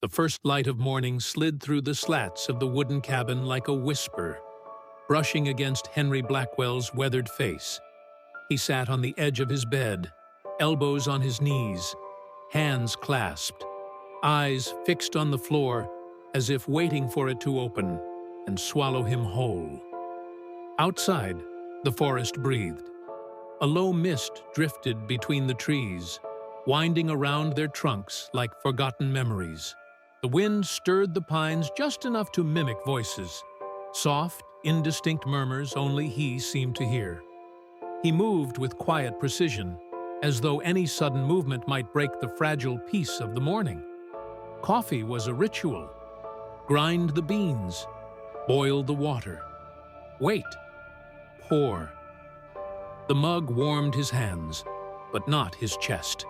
The first light of morning slid through the slats of the wooden cabin like a whisper, brushing against Henry Blackwell's weathered face. He sat on the edge of his bed, elbows on his knees, hands clasped, eyes fixed on the floor as if waiting for it to open and swallow him whole. Outside, the forest breathed. A low mist drifted between the trees, winding around their trunks like forgotten memories. The wind stirred the pines just enough to mimic voices, soft, indistinct murmurs only he seemed to hear. He moved with quiet precision, as though any sudden movement might break the fragile peace of the morning. Coffee was a ritual. Grind the beans, boil the water. Wait, pour. The mug warmed his hands, but not his chest.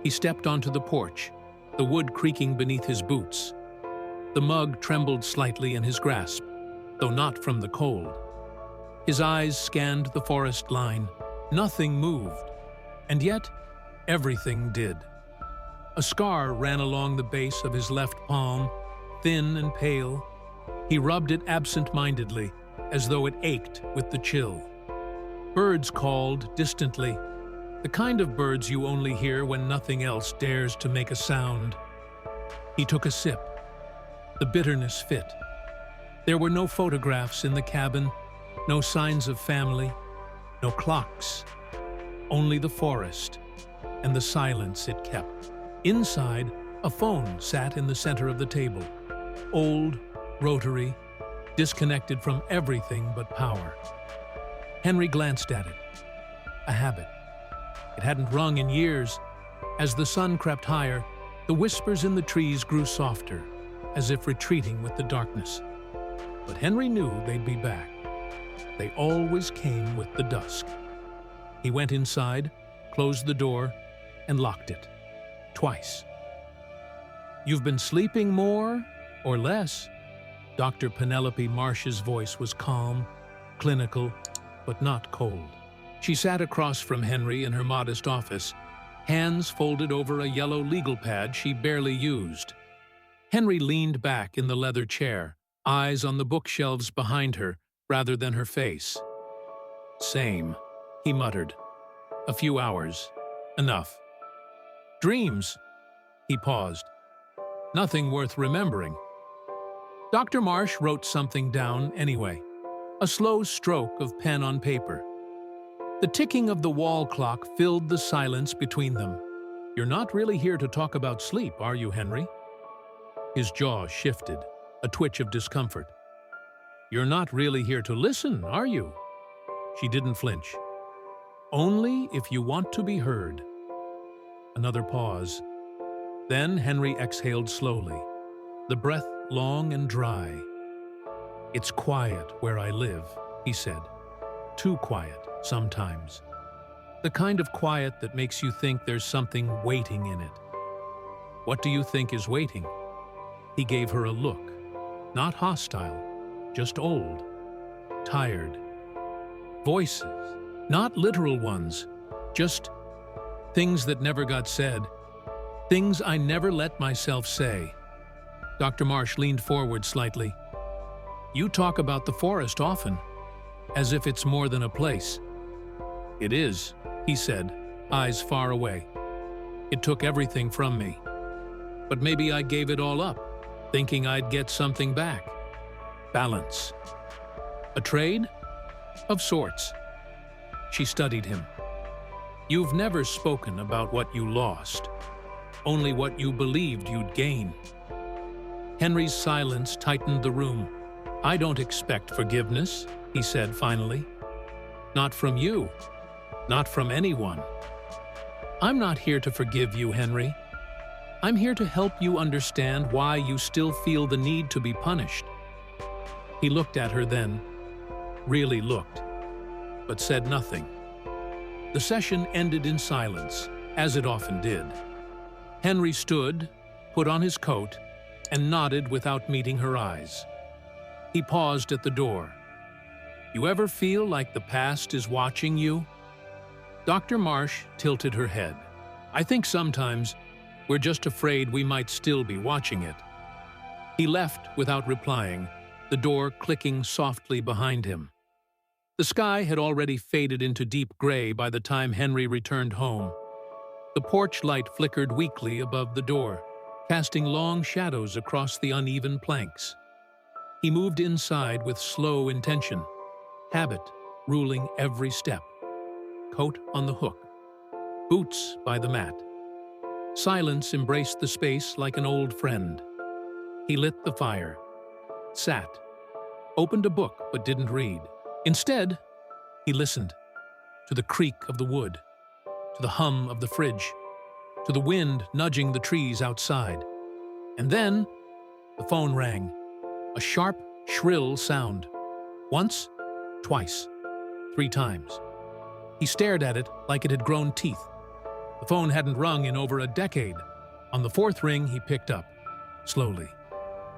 He stepped onto the porch, the wood creaking beneath his boots. The mug trembled slightly in his grasp, though not from the cold. His eyes scanned the forest line. Nothing moved, and yet everything did. A scar ran along the base of his left palm, thin and pale. He rubbed it absent-mindedly, as though it ached with the chill. Birds called distantly, the kind of birds you only hear when nothing else dares to make a sound. He took a sip. The bitterness fit. There were no photographs in the cabin, no signs of family, no clocks, only the forest and the silence it kept. Inside, a phone sat in the center of the table, old, rotary, disconnected from everything but power. Henry glanced at it. A habit. It hadn't rung in years. As the sun crept higher, the whispers in the trees grew softer, as if retreating with the darkness. But Henry knew they'd be back. They always came with the dusk. He went inside, closed the door, and locked it. Twice. "You've been sleeping more or less?" Dr. Penelope Marsh's voice was calm, clinical, but not cold. She sat across from Henry in her modest office, hands folded over a yellow legal pad she barely used. Henry leaned back in the leather chair, eyes on the bookshelves behind her rather than her face. "Same," he muttered. "A few hours. Enough." "Dreams." He paused. "Nothing worth remembering." Dr. Marsh wrote something down anyway, a slow stroke of pen on paper. The ticking of the wall clock filled the silence between them. "You're not really here to talk about sleep, are you, Henry?" His jaw shifted, a twitch of discomfort. "You're not really here to listen, are you?" She didn't flinch. "Only if you want to be heard." Another pause. Then Henry exhaled slowly, the breath long and dry. "It's quiet where I live," he said. "Too quiet, sometimes. The kind of quiet that makes you think there's something waiting in it." "What do you think is waiting?" He gave her a look, not hostile, just old, tired. Voices, not literal ones, just things that never got said, things I never let myself say. Dr. Marsh leaned forward slightly. "You talk about the forest often, as if it's more than a place." "It is," he said, eyes far away. "It took everything from me. But maybe I gave it all up, thinking I'd get something back. Balance. A trade? Of sorts." She studied him. "You've never spoken about what you lost, only what you believed you'd gain." Henry's silence tightened the room. "I don't expect forgiveness," he said finally. "Not from you. Not from anyone. I'm not here to forgive you, Henry. I'm here to help you understand why you still feel the need to be punished." He looked at her then, really looked, but said nothing. The session ended in silence, as it often did. Henry stood, put on his coat, and nodded without meeting her eyes. He paused at the door. "You ever feel like the past is watching you?" Dr. Marsh tilted her head. "I think sometimes, We're just afraid we might still be watching it." He left without replying, the door clicking softly behind him. The sky had already faded into deep gray by the time Henry returned home. The porch light flickered weakly above the door, casting long shadows across the uneven planks. He moved inside with slow intention, habit ruling every step. Coat on the hook, boots by the mat. Silence embraced the space like an old friend. He lit the fire, sat, opened a book but didn't read. Instead, he listened to the creak of the wood, to the hum of the fridge, to the wind nudging the trees outside. And then, the phone rang, a sharp, shrill sound. Once, twice, 3 times. He stared at it like it had grown teeth. The phone hadn't rung in over a decade. On the 4th ring, he picked up, slowly.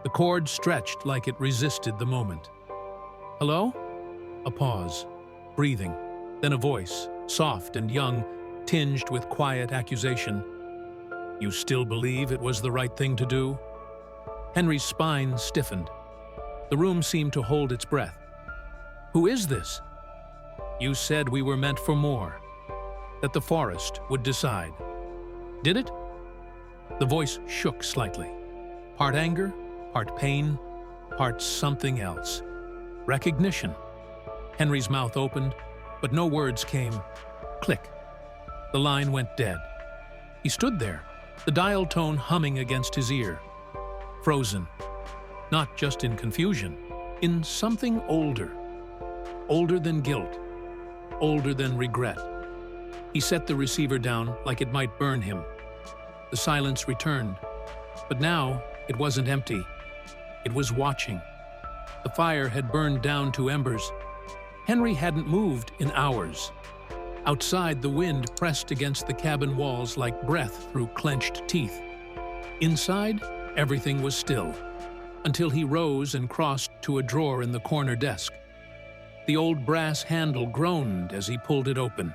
The cord stretched like it resisted the moment. "Hello?" A pause, breathing, then a voice, soft and young, tinged with quiet accusation. "You still believe it was the right thing to do?" Henry's spine stiffened. The room seemed to hold its breath. "Who is this?" "You said we were meant for more, that the forest would decide. Did it?" The voice shook slightly. Part anger, part pain, part something else. Recognition. Henry's mouth opened, but no words came. Click. The line went dead. He stood there, the dial tone humming against his ear. Frozen. Not just in confusion, in something older. Older than guilt. Older than regret. He set the receiver down like it might burn him. The silence returned, but now it wasn't empty. It was watching. The fire had burned down to embers. Henry hadn't moved in hours. Outside, the wind pressed against the cabin walls like breath through clenched teeth. Inside, everything was still, until he rose and crossed to a drawer in the corner desk. The old brass handle groaned as he pulled it open.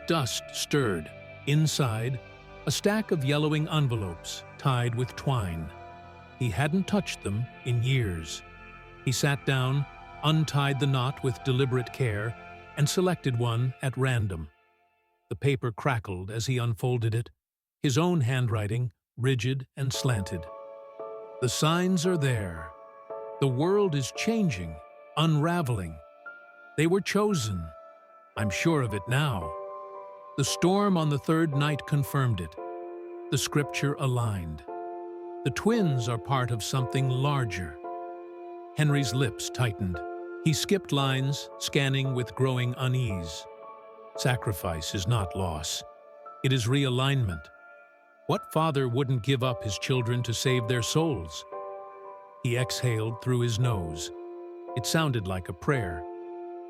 Dust stirred. Inside, a stack of yellowing envelopes tied with twine. He hadn't touched them in years. He sat down, untied the knot with deliberate care, and selected one at random. The paper crackled as he unfolded it, his own handwriting rigid and slanted. "The signs are there. The world is changing, unraveling. They were chosen. I'm sure of it now." The storm on the 3rd night confirmed it. The scripture aligned. The twins are part of something larger. Henry's lips tightened. He skipped lines, scanning with growing unease. Sacrifice is not loss. It is realignment. What father wouldn't give up his children to save their souls? He exhaled through his nose. It sounded like a prayer,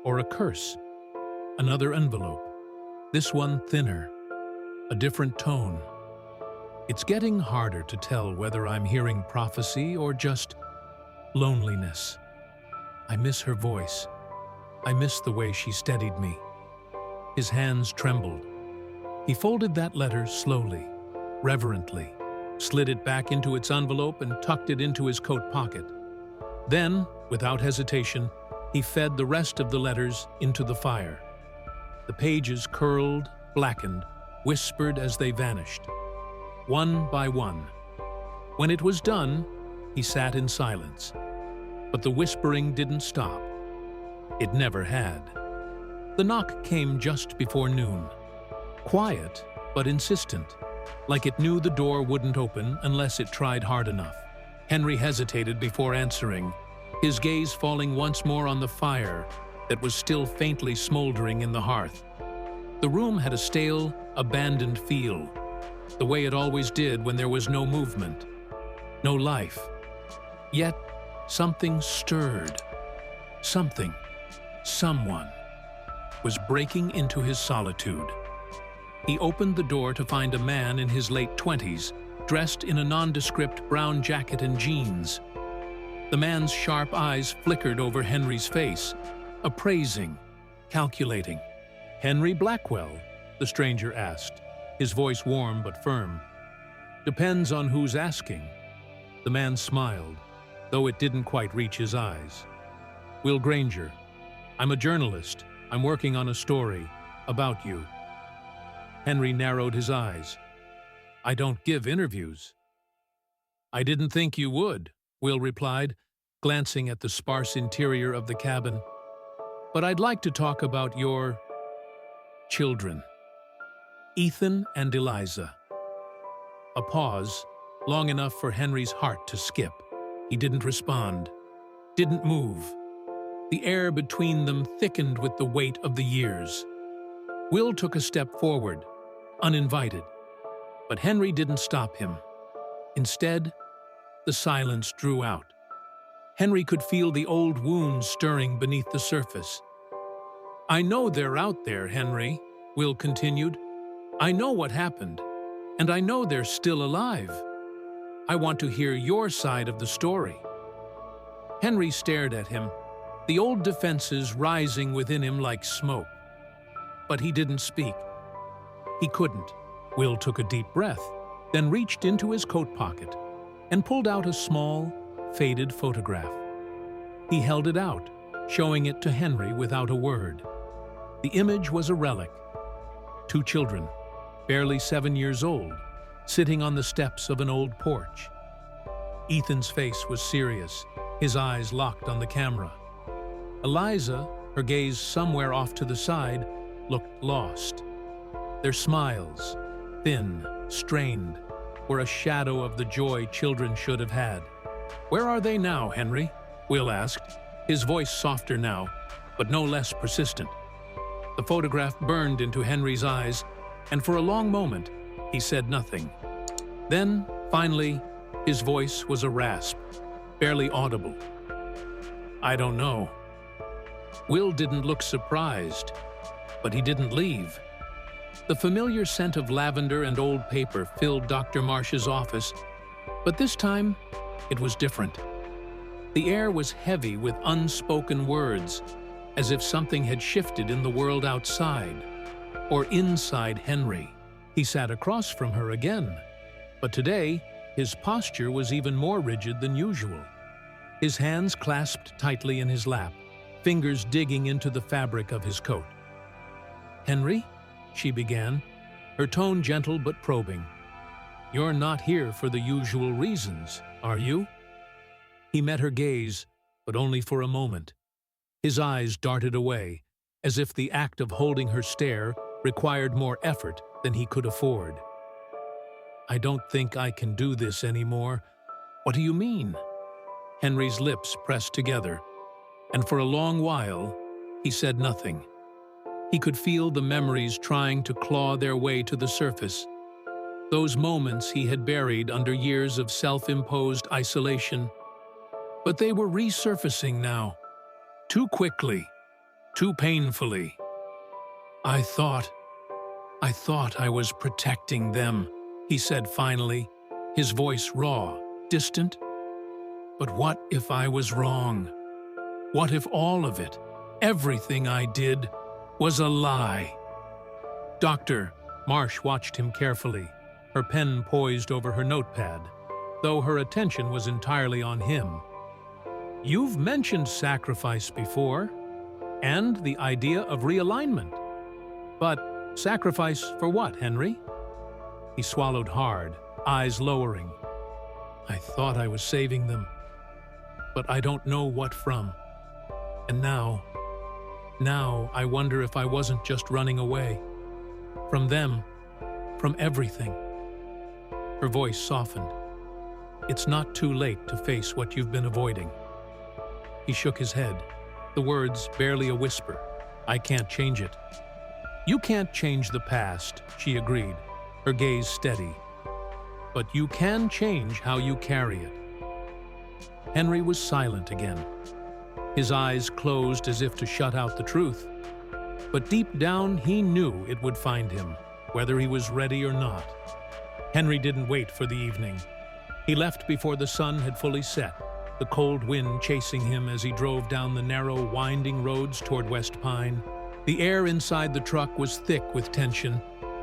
or a curse. Another envelope. This one thinner. A different tone. It's getting harder to tell whether I'm hearing prophecy or just loneliness. I miss her voice. I miss the way she steadied me. His hands trembled. He folded that letter slowly, reverently, slid it back into its envelope and tucked it into his coat pocket. Then, without hesitation, he fed the rest of the letters into the fire. The pages curled, blackened, whispered as they vanished, one by one. When it was done, he sat in silence. But the whispering didn't stop. It never had. The knock came just before noon. Quiet, but insistent, like it knew the door wouldn't open unless it tried hard enough. Henry hesitated before answering, his gaze falling once more on the fire that was still faintly smoldering in the hearth. The room had a stale, abandoned feel, the way it always did when there was no movement, no life. Yet, something stirred. Something, someone, was breaking into his solitude. He opened the door to find a man in his late 20s, dressed in a nondescript brown jacket and jeans. The man's sharp eyes flickered over Henry's face, appraising, calculating. "Henry Blackwell?" the stranger asked, his voice warm but firm. Depends on who's asking. The man smiled, though it didn't quite reach his eyes. Will Granger. I'm a journalist. I'm working on a story about you. Henry narrowed his eyes. I don't give interviews. I didn't think you would, Will replied, glancing at the sparse interior of the cabin. But I'd like to talk about your children, Ethan and Eliza. A pause, long enough for Henry's heart to skip. He didn't respond, didn't move. The air between them thickened with the weight of the years. Will took a step forward, uninvited, but Henry didn't stop him. Instead, the silence drew out. Henry could feel the old wounds stirring beneath the surface. I know they're out there, Henry, Will continued. I know what happened, and I know they're still alive. I want to hear your side of the story. Henry stared at him, the old defenses rising within him like smoke. But he didn't speak. He couldn't. Will took a deep breath, then reached into his coat pocket and pulled out a small, faded photograph. He held it out, showing it to Henry without a word. The image was a relic. 2 children, barely 7 years old, sitting on the steps of an old porch. Ethan's face was serious, his eyes locked on the camera. Eliza, her gaze somewhere off to the side, looked lost. Their smiles, thin, strained, were a shadow of the joy children should have had. Where are they now, Henry? Will asked, his voice softer now, but no less persistent. The photograph burned into Henry's eyes, and for a long moment, he said nothing. Then, finally, his voice was a rasp, barely audible. I don't know. Will didn't look surprised, but he didn't leave. The familiar scent of lavender and old paper filled Dr. Marsh's office, but this time, it was different. The air was heavy with unspoken words, as if something had shifted in the world outside, or inside Henry. He sat across from her again, but today, his posture was even more rigid than usual. His hands clasped tightly in his lap, fingers digging into the fabric of his coat. Henry, she began, her tone gentle but probing. You're not here for the usual reasons, are you? He met her gaze, but only for a moment. His eyes darted away, as if the act of holding her stare required more effort than he could afford. I don't think I can do this anymore. What do you mean? Henry's lips pressed together, and for a long while, he said nothing. He could feel the memories trying to claw their way to the surface. Those moments he had buried under years of self-imposed isolation. But they were resurfacing now, too quickly, too painfully. I thought I was protecting them, he said finally, his voice raw, distant. But what if I was wrong? What if all of it, everything I did, was a lie? Dr. Marsh watched him carefully, her pen poised over her notepad, though her attention was entirely on him. You've mentioned sacrifice before, and the idea of realignment. But sacrifice for what, Henry? He swallowed hard, eyes lowering. I thought I was saving them, but I don't know what from. And now I wonder if I wasn't just running away. From them, from everything. Her voice softened. It's not too late to face what you've been avoiding. He shook his head, the words barely a whisper. I can't change it. You can't change the past, she agreed, her gaze steady. But you can change how you carry it. Henry was silent again. His eyes closed as if to shut out the truth. But deep down, he knew it would find him, whether he was ready or not. Henry didn't wait for the evening. He left before the sun had fully set, the cold wind chasing him as he drove down the narrow, winding roads toward West Pine. The air inside the truck was thick with tension,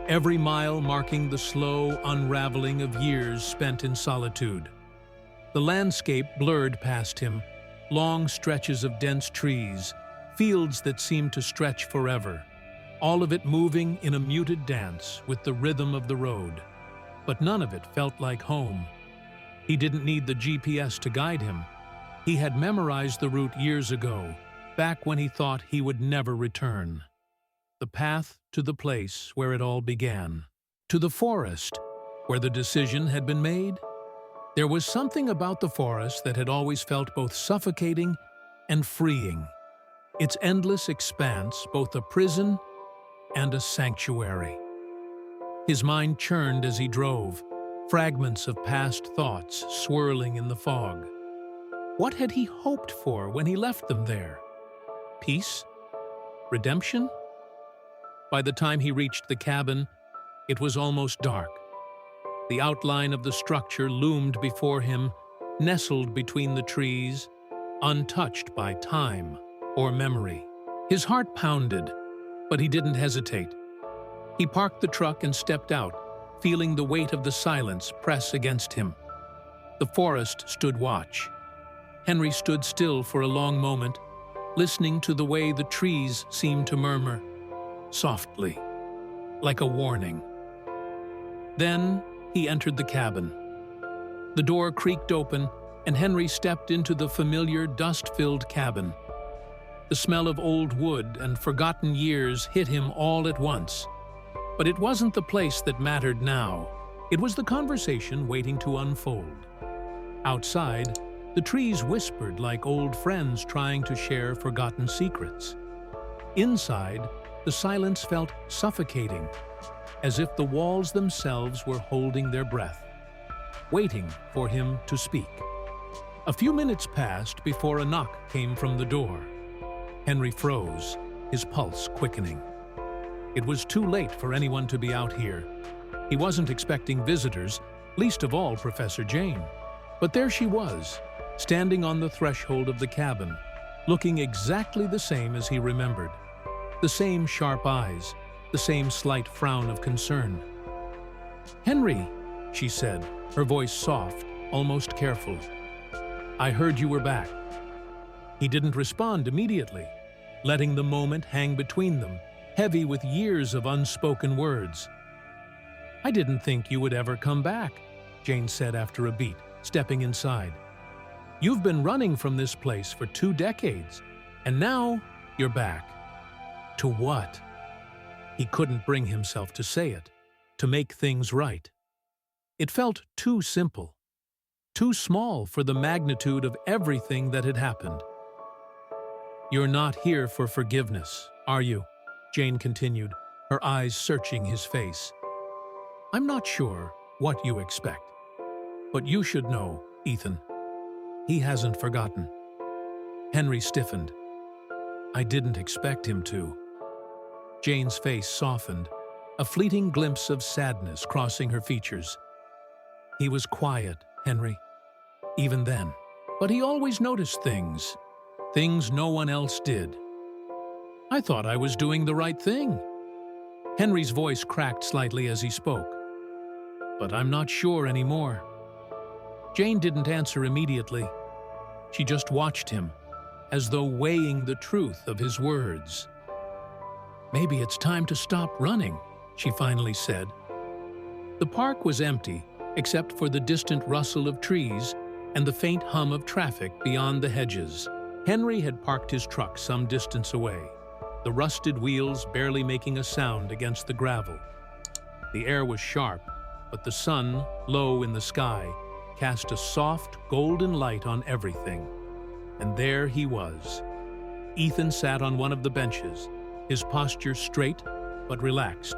every mile marking the slow unraveling of years spent in solitude. The landscape blurred past him, long stretches of dense trees, fields that seemed to stretch forever, all of it moving in a muted dance with the rhythm of the road. But none of it felt like home. He didn't need the GPS to guide him. He had memorized the route years ago, back when he thought he would never return. The path to the place where it all began. To the forest, where the decision had been made. There was something about the forest that had always felt both suffocating and freeing. Its endless expanse, both a prison and a sanctuary. His mind churned as he drove, fragments of past thoughts swirling in the fog. What had he hoped for when he left them there? Peace? Redemption? By the time he reached the cabin, it was almost dark. The outline of the structure loomed before him, nestled between the trees, untouched by time or memory. His heart pounded, but he didn't hesitate. He parked the truck and stepped out, feeling the weight of the silence press against him. The forest stood watch. Henry stood still for a long moment, listening to the way the trees seemed to murmur, softly, like a warning. Then he entered the cabin. The door creaked open, and Henry stepped into the familiar dust-filled cabin. The smell of old wood and forgotten years hit him all at once. But it wasn't the place that mattered now. It was the conversation waiting to unfold. Outside, the trees whispered like old friends trying to share forgotten secrets. Inside, the silence felt suffocating, as if the walls themselves were holding their breath, waiting for him to speak. A few minutes passed before a knock came from the door. Henry froze, his pulse quickening. It was too late for anyone to be out here. He wasn't expecting visitors, least of all Professor Jane. But there she was, standing on the threshold of the cabin, looking exactly the same as he remembered. The same sharp eyes, the same slight frown of concern. "Henry," she said, her voice soft, almost careful. "I heard you were back." He didn't respond immediately, letting the moment hang between them, heavy with years of unspoken words. "I didn't think you would ever come back," Jane said after a beat, stepping inside. "You've been running from this place for 2 decades, and now you're back. To what?" He couldn't bring himself to say it, to make things right. It felt too simple, too small for the magnitude of everything that had happened. "You're not here for forgiveness, are you?" Jane continued, her eyes searching his face. "I'm not sure what you expect, but you should know, Ethan. He hasn't forgotten." Henry stiffened. "I didn't expect him to." Jane's face softened, a fleeting glimpse of sadness crossing her features. "He was quiet, Henry, even then. But he always noticed things no one else did. I thought I was doing the right thing." Henry's voice cracked slightly as he spoke. "But I'm not sure anymore." Jane didn't answer immediately. She just watched him, as though weighing the truth of his words. "Maybe it's time to stop running," she finally said. The park was empty, except for the distant rustle of trees and the faint hum of traffic beyond the hedges. Henry had parked his truck some distance away, the rusted wheels barely making a sound against the gravel. The air was sharp, but the sun, low in the sky, cast a soft, golden light on everything. And there he was. Ethan sat on one of the benches, his posture straight but relaxed,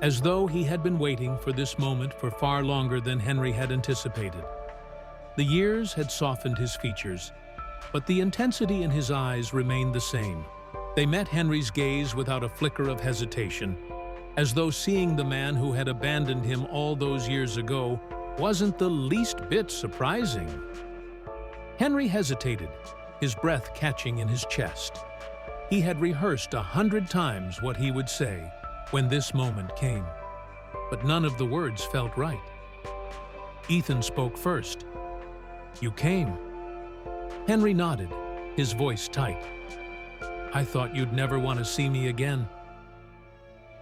as though he had been waiting for this moment for far longer than Henry had anticipated. The years had softened his features, but the intensity in his eyes remained the same. They met Henry's gaze without a flicker of hesitation, as though seeing the man who had abandoned him all those years ago wasn't the least bit surprising. Henry hesitated, his breath catching in his chest. He had rehearsed 100 times what he would say when this moment came. but none of the words felt right. Ethan spoke first. "You came." Henry nodded, his voice tight. "I thought you'd never want to see me again."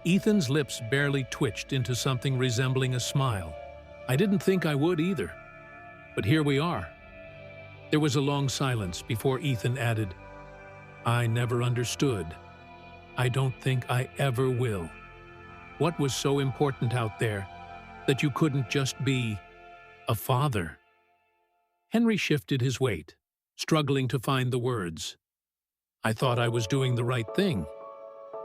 Ethan's lips barely twitched into something resembling a smile. "I didn't think I would either. But here we are." There was a long silence before Ethan added, "I never understood. I don't think I ever will. What was so important out there that you couldn't just be a father?" Henry shifted his weight, struggling to find the words. "I thought I was doing the right thing.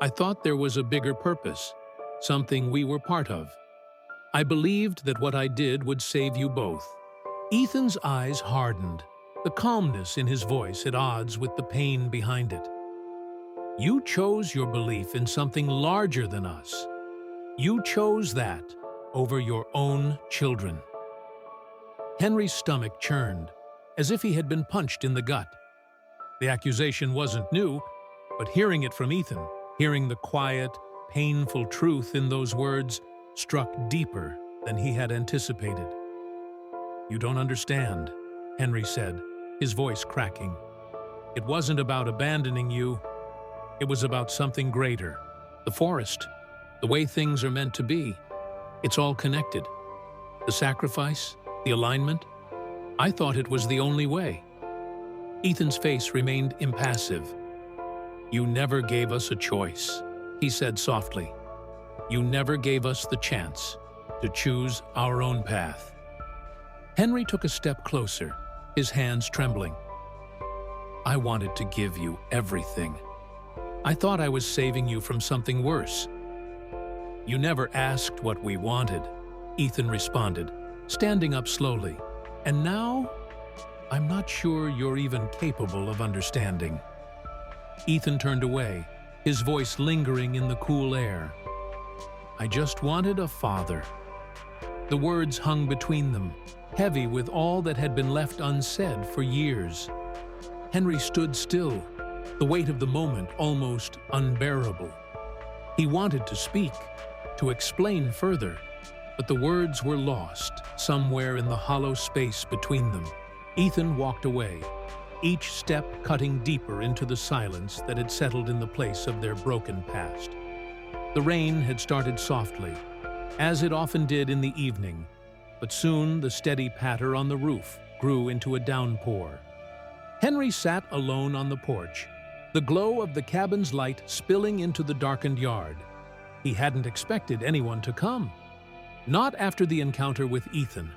I thought there was a bigger purpose, something we were part of. I believed that what I did would save you both." Ethan's eyes hardened, the calmness in his voice at odds with the pain behind it. "You chose your belief in something larger than us. You chose that over your own children." Henry's stomach churned, as if he had been punched in the gut. The accusation wasn't new, but hearing it from Ethan, hearing the quiet, painful truth in those words, struck deeper than he had anticipated. "You don't understand," Henry said, his voice cracking. "It wasn't about abandoning you. It was about something greater. The forest, the way things are meant to be. It's all connected. The sacrifice, the alignment. I thought it was the only way." Ethan's face remained impassive. "You never gave us a choice," he said softly. "You never gave us the chance to choose our own path." Henry took a step closer, his hands trembling. "I wanted to give you everything. I thought I was saving you from something worse." "You never asked what we wanted," Ethan responded, standing up slowly. "And now, I'm not sure you're even capable of understanding." Ethan turned away, his voice lingering in the cool air. "I just wanted a father." The words hung between them, heavy with all that had been left unsaid for years. Henry stood still, the weight of the moment almost unbearable. He wanted to speak, to explain further, but the words were lost somewhere in the hollow space between them. Ethan walked away, each step cutting deeper into the silence that had settled in the place of their broken past. The rain had started softly, as it often did in the evening, but soon the steady patter on the roof grew into a downpour. Henry sat alone on the porch, the glow of the cabin's light spilling into the darkened yard. He hadn't expected anyone to come, not after the encounter with Ethan.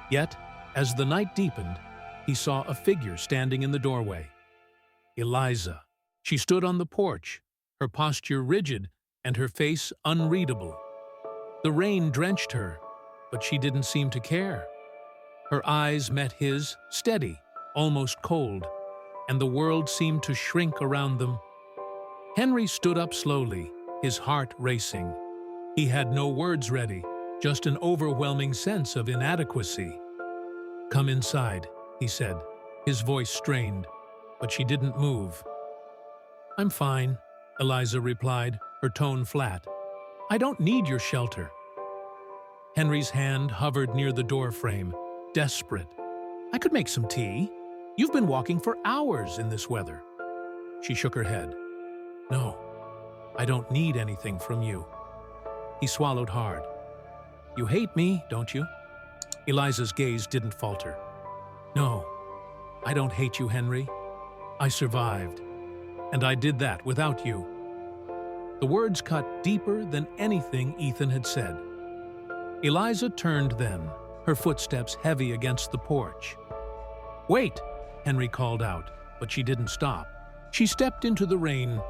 Yet, as the night deepened, he saw a figure standing in the doorway. Eliza. She stood on the porch, her posture rigid and her face unreadable. The rain drenched her, but she didn't seem to care. Her eyes met his, steady, almost cold, and the world seemed to shrink around them. Henry stood up slowly, his heart racing. He had no words ready, just an overwhelming sense of inadequacy. "Come inside," he said, his voice strained, but she didn't move. "I'm fine," Eliza replied, her tone flat. "I don't need your shelter." Henry's hand hovered near the doorframe, desperate. "I could make some tea. You've been walking for hours in this weather." She shook her head. "No, I don't need anything from you." He swallowed hard. "You hate me, don't you?" Eliza's gaze didn't falter. "No, I don't hate you, Henry. I survived, and I did that without you." The words cut deeper than anything Ethan had said. Eliza turned then, her footsteps heavy against the porch. "Wait!" Henry called out, but she didn't stop. She stepped into the rain,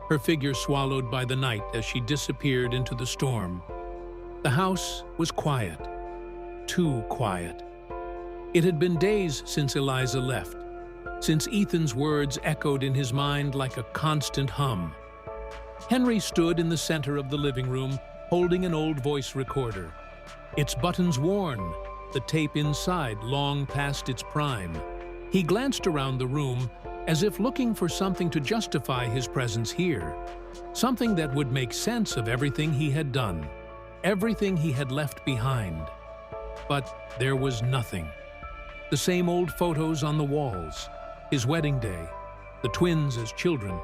her figure swallowed by the night as she disappeared into the storm. The house was quiet, too quiet. It had been days since Eliza left, since Ethan's words echoed in his mind like a constant hum. Henry stood in the center of the living room, holding an old voice recorder. Its buttons worn, the tape inside long past its prime. He glanced around the room, as if looking for something to justify his presence here, something that would make sense of everything he had done. everything he had left behind. But there was nothing. The same old photos on the walls, his wedding day, the twins as children,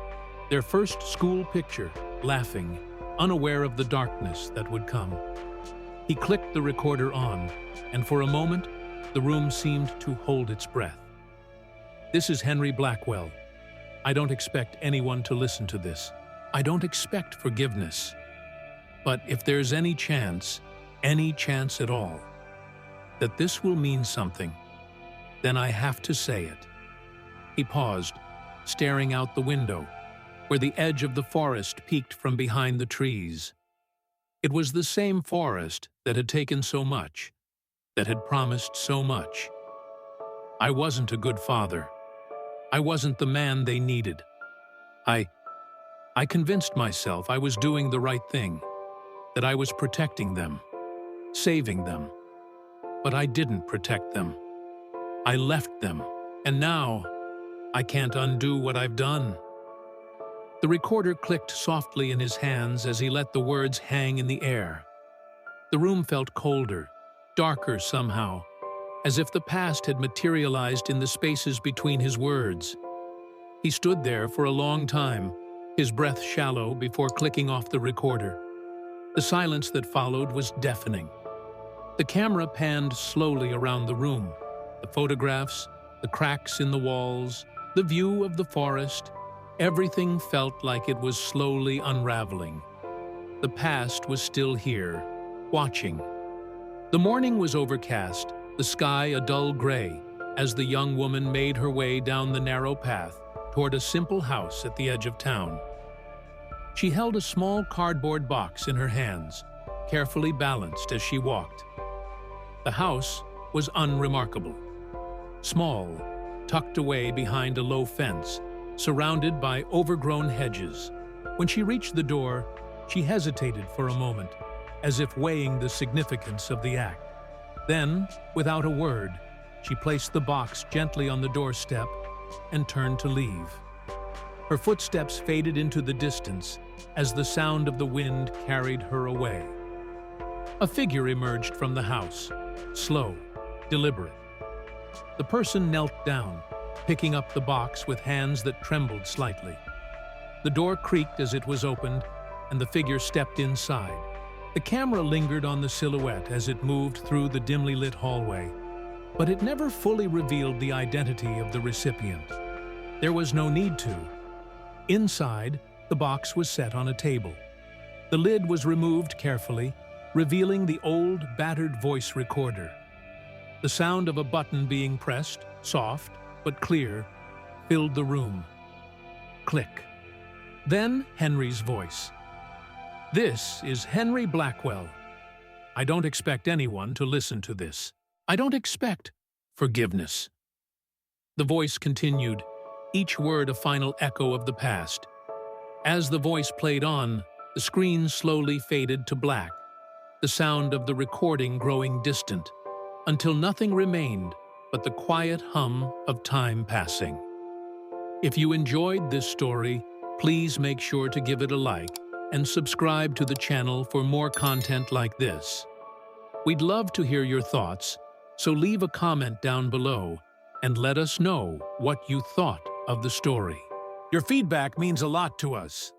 their first school picture, laughing, unaware of the darkness that would come. He clicked the recorder on, and for a moment, the room seemed to hold its breath. This is Henry Blackwell. I don't expect anyone to listen to this. I don't expect forgiveness. But if there's any chance at all, that this will mean something, then I have to say it. He paused, staring out the window, where the edge of the forest peeked from behind the trees. It was the same forest that had taken so much, that had promised so much. I wasn't a good father. I wasn't the man they needed. I convinced myself I was doing the right thing, that I was protecting them, saving them. But I didn't protect them. I left them, and now I can't undo what I've done. The recorder clicked softly in his hands as he let the words hang in the air. The room felt colder, darker somehow, as if the past had materialized in the spaces between his words. He stood there for a long time, his breath shallow before clicking off the recorder. The silence that followed was deafening. The camera panned slowly around the room. The photographs, the cracks in the walls, the view of the forest, everything felt like it was slowly unraveling. The past was still here, watching. The morning was overcast, the sky a dull gray, as the young woman made her way down the narrow path toward a simple house at the edge of town. She held a small cardboard box in her hands, carefully balanced as she walked. The house was unremarkable. Small, tucked away behind a low fence, surrounded by overgrown hedges. When she reached the door, she hesitated for a moment, as if weighing the significance of the act. Then, without a word, she placed the box gently on the doorstep and turned to leave. Her footsteps faded into the distance as the sound of the wind carried her away. A figure emerged from the house, slow, deliberate. The person knelt down, picking up the box with hands that trembled slightly. The door creaked as it was opened, and the figure stepped inside. The camera lingered on the silhouette as it moved through the dimly lit hallway, but it never fully revealed the identity of the recipient. There was no need to. Inside, the box was set on a table. The lid was removed carefully, revealing the old, battered voice recorder. The sound of a button being pressed, soft but clear, filled the room. Click. Then Henry's voice. This is Henry Blackwell. I don't expect anyone to listen to this. I don't expect forgiveness. The voice continued, each word a final echo of the past. As the voice played on, the screen slowly faded to black, the sound of the recording growing distant, until nothing remained but the quiet hum of time passing. If you enjoyed this story, please make sure to give it a like and subscribe to the channel for more content like this. We'd love to hear your thoughts, so leave a comment down below and let us know what you thought of the story. Your feedback means a lot to us.